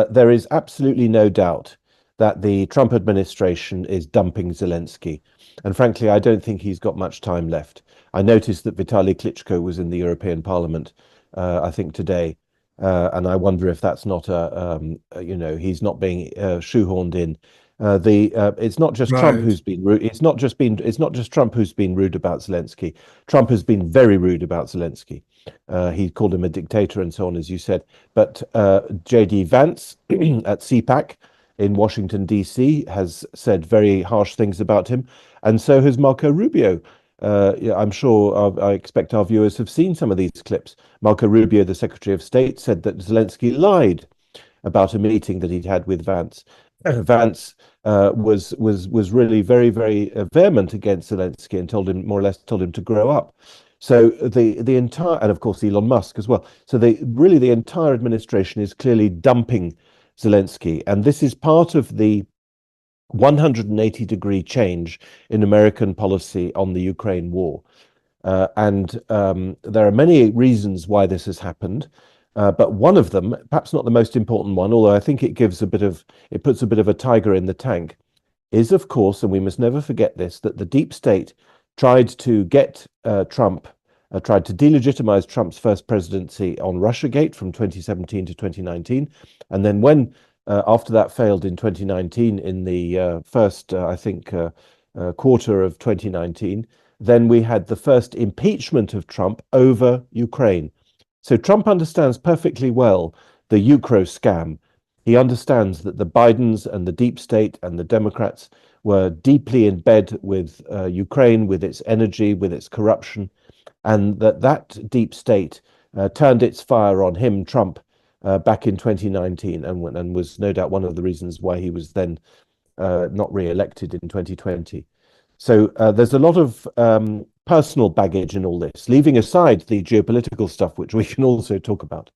there is absolutely no doubt that the Trump administration is dumping Zelensky. And frankly, I don't think he's got much time left. I noticed that Vitaly Klitschko was in the European Parliament, I think today, and I wonder if that's not he's not being shoehorned in. The It's not just Trump Right. who's been rude. It's not just Trump who's been rude about Zelensky. Trump has been very rude about Zelensky. He called him a dictator and so on, as you said. But JD Vance at CPAC in Washington, D.C., has said very harsh things about him. And so has Marco Rubio. Yeah, I'm sure I expect our viewers have seen some of these clips. Marco Rubio, the Secretary of State, said that Zelensky lied about a meeting that he'd had with Vance. Vance was really very vehement against Zelensky and told him more or less told him to grow up. So the entire, and of course Elon Musk as well. So the entire administration is clearly dumping Zelensky, and this is part of the 180-degree change in American policy on the Ukraine war. And there are many reasons why this has happened. But one of them, perhaps not the most important one, although I think it puts a bit of a tiger in the tank, is of course, and we must never forget this, that the deep state tried to get tried to delegitimize Trump's first presidency on Russiagate from 2017 to 2019. And then when, after that failed in 2019, in the first, quarter of 2019, then we had the first impeachment of Trump over Ukraine. So Trump understands perfectly well the Ukro scam. He understands that the Bidens and the deep state and the Democrats were deeply in bed with Ukraine, with its energy, with its corruption, and that deep state turned its fire on him, Trump, back in 2019, and was no doubt one of the reasons why he was then not re-elected in 2020. So there's a lot of personal baggage in all this, leaving aside the geopolitical stuff, which we can also talk about.